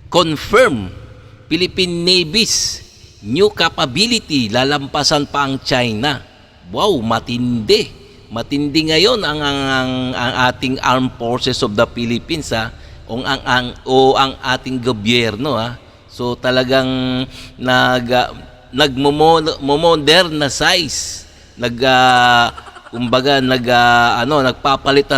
confirm Philippine Navy's new capability, lalampasan pa ang China. Wow, matindi. Matindi ngayon ang ating Armed Forces of the Philippines ang ating gobyerno So talagang nagmo-modernize, nagpapalitan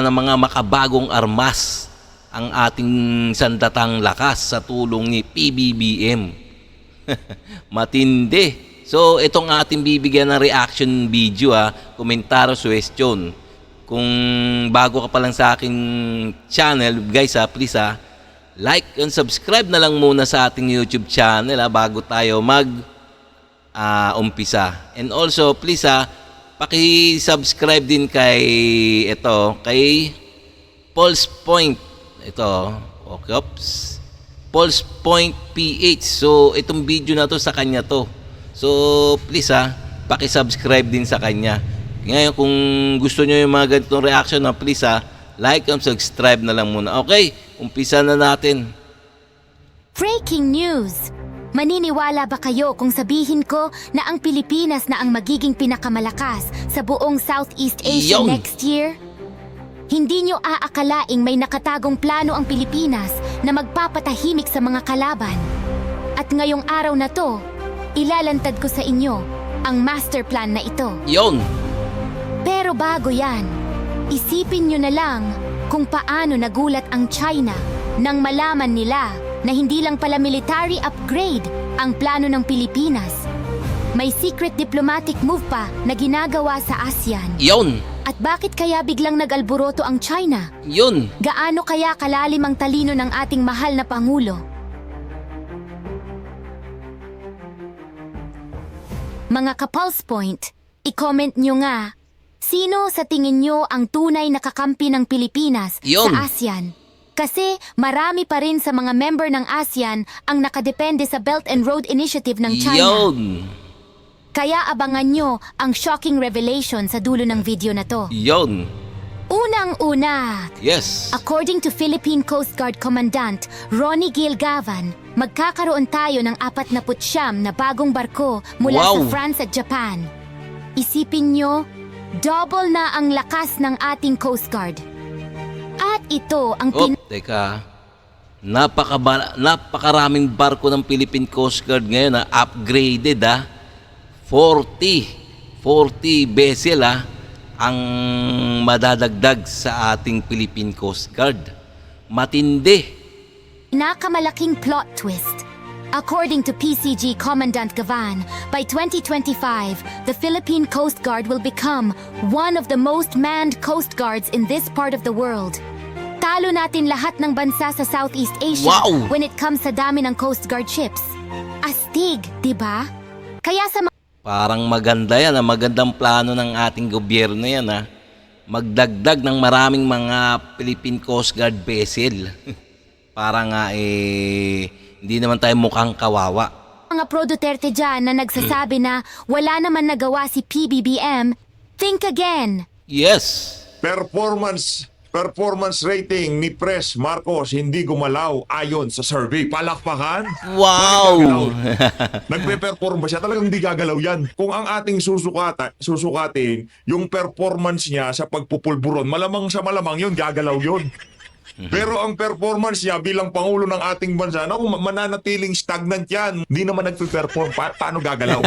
ng mga makabagong armas ang ating sandatang lakas sa tulong ni PBBM. Matindi. So, itong ating bibigyan ng reaction video komentaryo, question. Kung bago ka pa lang sa aking channel, guys please like and subscribe na lang muna sa ating YouTube channel bago tayo umpisa. And also, please paki-subscribe din kay Pulse Point. Okay, Pulse Point PH. So, itong video na to sa kanya to. So, please paki-subscribe din sa kanya. Ngayon, kung gusto nyo yung mga ganitong reaction, please like and subscribe na lang muna. Okay, umpisa na natin. Breaking news! Maniniwala ba kayo kung sabihin ko na ang Pilipinas na ang magiging pinakamalakas sa buong Southeast Asia next year? Hindi nyo aakalaing may nakatagong plano ang Pilipinas na magpapatahimik sa mga kalaban. At ngayong araw na to, ilalantad ko sa inyo ang master plan na ito. Pero bago yan, isipin nyo na lang kung paano nagulat ang China nang malaman nila na hindi lang pala military upgrade ang plano ng Pilipinas. May secret diplomatic move pa na ginagawa sa ASEAN. At bakit kaya biglang nag-alboroto ang China? Gaano kaya kalalim ang talino ng ating mahal na Pangulo? Mga ka-Pulse Point, i-comment nyo nga, sino sa tingin nyo ang tunay na kakampi ng Pilipinas sa ASEAN? Kasi marami pa rin sa mga member ng ASEAN ang nakadepende sa Belt and Road Initiative ng China. Kaya abangan nyo ang shocking revelation sa dulo ng video na to. Unang-una, according to Philippine Coast Guard Commandant Ronnie Gilgavan, magkakaroon tayo ng 49 na bagong barko mula sa France at Japan. Isipin nyo, double na ang lakas ng ating Coast Guard. At ito ang napakaraming barko ng Philippine Coast Guard ngayon upgraded 40 vessel ang madadagdag sa ating Philippine Coast Guard. Matindi. Nakamalaking plot twist. According to PCG Commandant Gavan, by 2025, the Philippine Coast Guard will become one of the most manned coast guards in this part of the world. Talo natin lahat ng bansa sa Southeast Asia when it comes sa dami ng Coast Guard ships. Astig, di ba? Kaya sa parang maganda yan, magandang plano ng ating gobyerno yan magdagdag ng maraming mga Philippine Coast Guard vessel. Para nga hindi naman tayo mukhang kawawa. Mga pro-Duterte dyan na nagsasabi na wala naman nagawa si PBBM, think again. Performance rating ni Pres Marcos hindi gumalaw ayon sa survey. Palakpakan. Nagpe-perform ba siya? Talagang hindi gagalaw yan. Kung ang ating susukatin yung performance niya sa pagpupulburon, malamang sa malamang yun, gagalaw yun. Pero ang performance niya bilang Pangulo ng ating bansa, mananatiling stagnant yan. Hindi naman nagpe-perform. Paano gagalaw?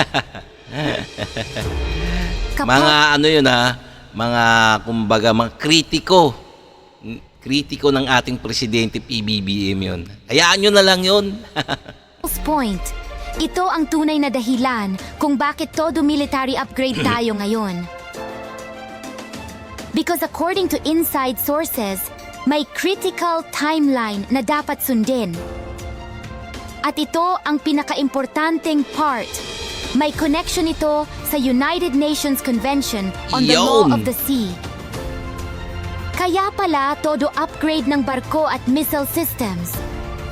Mga kumbaga mga kritiko ng ating presidente PBBM yun. Hayaan nyo na lang yun. Point. Ito ang tunay na dahilan kung bakit todo military upgrade tayo ngayon. Because according to inside sources, may critical timeline na dapat sundin. At ito ang pinaka-importanteng part. May connection ito sa United Nations Convention on the Law of the Sea. Kaya pala todo upgrade ng barko at missile systems.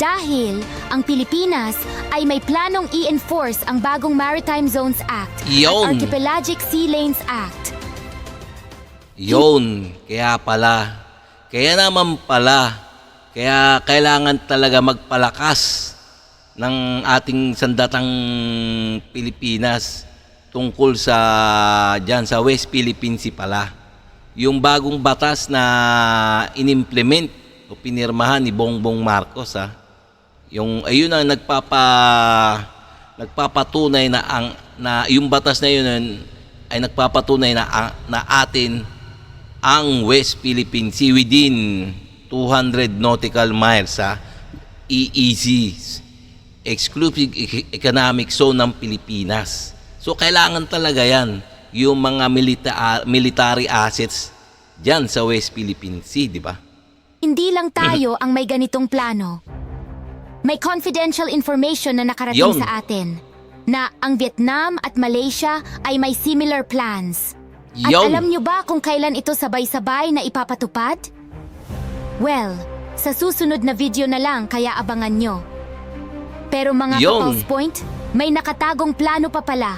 Dahil ang Pilipinas ay may planong i-enforce ang bagong Maritime Zones Act at Archipelagic Sea Lanes Act. Kaya naman pala, kaya kailangan talaga magpalakas ng ating sandatang Pilipinas tungkol sa diyan sa West Philippine Sea pala. Yung bagong batas na inimplement o pinirmahan ni Bongbong Marcos Yung ayun ang nagpapatunay na yung batas na yun ay nagpapatunay na atin ang West Philippine Sea within 200 nautical miles EEZ, Exclusive Economic Zone ng Pilipinas. So kailangan talaga yan, yung mga military assets dyan sa West Philippine Sea, di ba? Hindi lang tayo ang may ganitong plano. May confidential information na nakarating Yun. sa atin na ang Vietnam at Malaysia ay may similar plans. At Yun. alam nyo ba kung kailan ito sabay-sabay na ipapatupad? Well, sa susunod na video na lang kaya abangan nyo. Pero mga Yun. ka-Pulse Point, may nakatagong plano pa pala.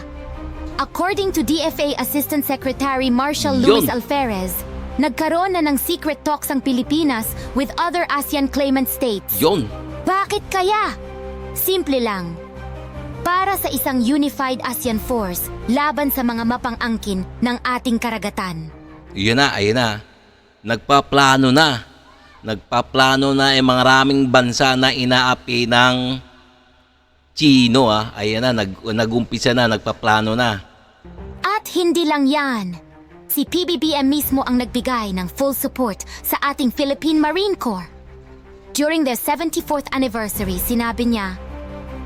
According to DFA Assistant Secretary Marshal Yun. Luis Alferez, nagkaroon na ng secret talks ang Pilipinas with other ASEAN claimant states. Yun. Bakit kaya? Simple lang. Para sa isang unified ASEAN force laban sa mga mapang-angkin ng ating karagatan. Ayun na. Nagpaplano na yung mga maraming bansa na inaapi ng Chino Ayan na, nagumpisa na, nagpaplano na. At hindi lang yan. Si PBBM mismo ang nagbigay ng full support sa ating Philippine Marine Corps. During their 74th anniversary, sinabi niya,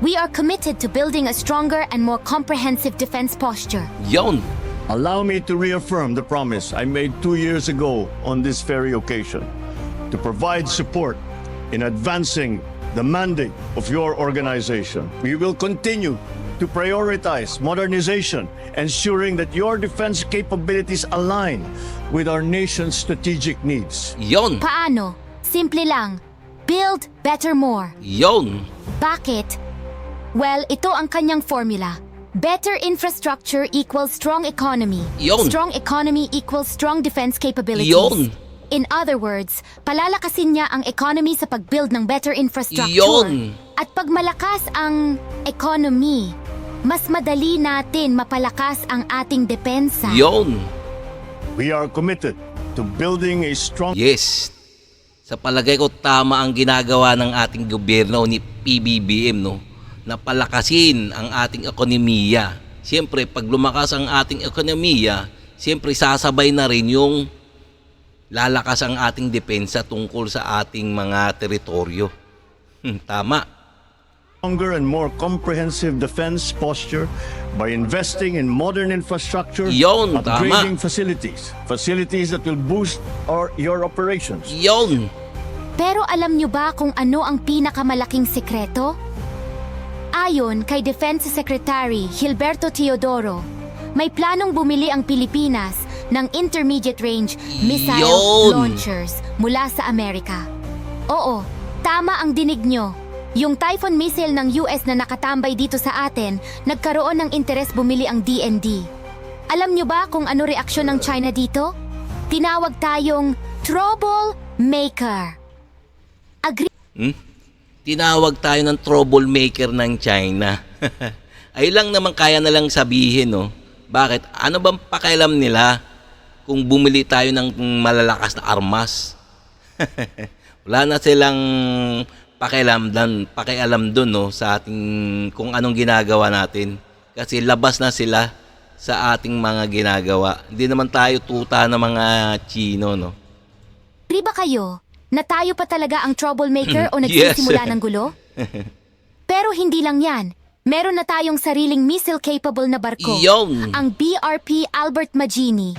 "We are committed to building a stronger and more comprehensive defense posture." Yun. Allow me to reaffirm the promise I made 2 years ago on this very occasion to provide support in advancing the mandate of your organization. We will continue to prioritize modernization, ensuring that your defense capabilities align with our nation's strategic needs. Yun. Paano? Simple lang. Build better more. Yun. Bakit? Well, ito ang kanyang formula. Better infrastructure equals strong economy. Yun. Strong economy equals strong defense capabilities. Yun. In other words, palalakasin niya ang economy sa pag-build ng better infrastructure. Yun. At pag malakas ang economy, mas madali natin mapalakas ang ating depensa. Yun. We are committed to building a strong Yes. Sa palagay ko, tama ang ginagawa ng ating gobyerno ni PBBM, no? Na palakasin ang ating ekonomiya. Siyempre, pag lumakas ang ating ekonomiya, siyempre sasabay na rin yung lalakas ang ating depensa tungkol sa ating mga teritoryo. Tama. stronger and more comprehensive defense posture by investing in modern infrastructure, Yun, upgrading tama. facilities that will boost your operations. Yun. Pero alam niyo ba kung ano ang pinakamalaking sekreto? Ayon kay Defense Secretary Gilberto Teodoro, may planong bumili ang Pilipinas ng intermediate range missile Yun. launchers mula sa Amerika. Oo, tama ang dinig nyo. Yung Typhoon missile ng US na nakatambay dito sa atin, nagkaroon ng interes bumili ang DND. Alam nyo ba kung ano reaksyon ng China dito? Tinawag tayong troublemaker. Agree? Tinawag tayo ng troublemaker ng China. Ay lang naman kaya na lang sabihin, no? Bakit? Ano bang pakialam nila kung bumili tayo ng malalakas na armas? Wala na silang pakialam dun, no, sa ating kung anong ginagawa natin. Kasi labas na sila sa ating mga ginagawa. Hindi naman tayo tuta ng mga Chino, no? Agree ba kayo na tayo pa talaga ang troublemaker o Yes. nagsisimula ng gulo? Pero hindi lang yan. Meron na tayong sariling missile-capable na barko, Iyon. ang BRP Albert Magini.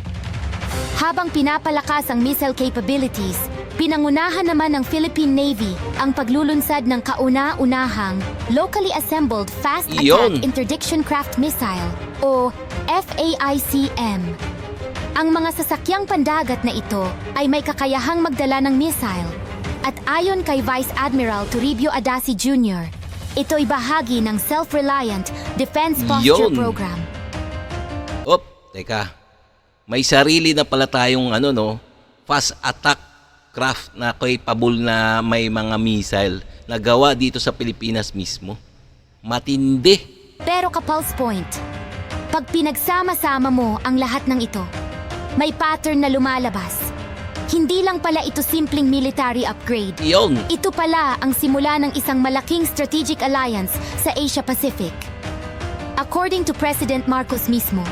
Habang pinapalakas ang missile capabilities, pinangunahan naman ng Philippine Navy ang paglulunsad ng kauna-unahang locally assembled fast attack Iyon. interdiction craft missile o FAICM. Ang mga sasakyang pandagat na ito ay may kakayahang magdala ng missile. At ayon kay Vice Admiral Toribio Adasi Jr., ito'y bahagi ng Self-Reliant Defense Posture Iyon. Program. Teka. May sarili na pala tayong fast attack craft na capable na may mga missile na gawa dito sa Pilipinas mismo. Matindi. Pero ka-Pulse Point, pag pinagsama-sama mo ang lahat ng ito, may pattern na lumalabas. Hindi lang pala ito simpleng military upgrade. Yun. Ito pala ang simula ng isang malaking strategic alliance sa Asia-Pacific. According to President Marcos mismo,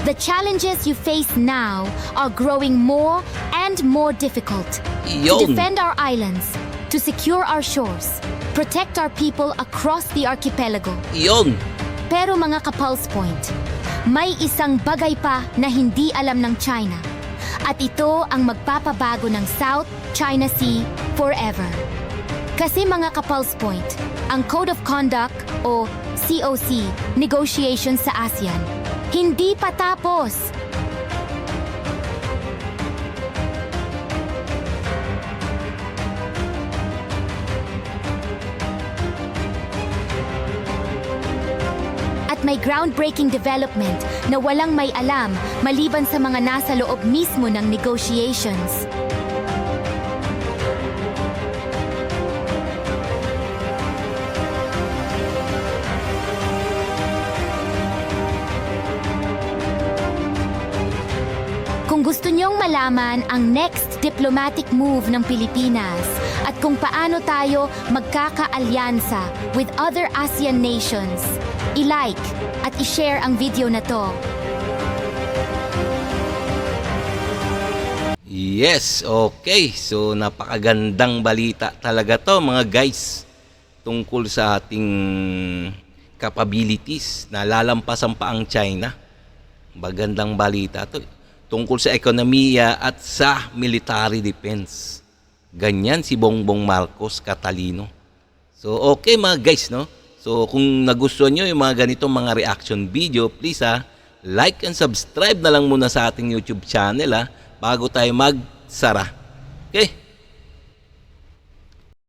the challenges you face now are growing more and more difficult. To Yun. defend our islands, to secure our shores, protect our people across the archipelago. Yun. Pero mga ka-Pulse Point, may isang bagay pa na hindi alam ng China. At ito ang magpapabago ng South China Sea forever. Kasi mga ka-Pulse Point, ang Code of Conduct o COC negotiations sa ASEAN, hindi pa tapos. At may groundbreaking development na walang may alam maliban sa mga nasa loob mismo ng negotiations. Kung gusto niyong malaman ang next diplomatic move ng Pilipinas at kung paano tayo magkakaalyansa with other ASEAN nations, i-like at i-share ang video na to. Yes, okay. So napakagandang balita talaga to mga guys tungkol sa ating capabilities na lalampasan pa ang China. Magandang balita to tungkol sa ekonomiya at sa military defense. Ganyan si Bongbong Marcos katalino. So okay mga guys, no? So kung nagustuhan nyo yung mga ganitong mga reaction video, please like and subscribe na lang muna sa ating YouTube channel bago tayo magsara. Okay?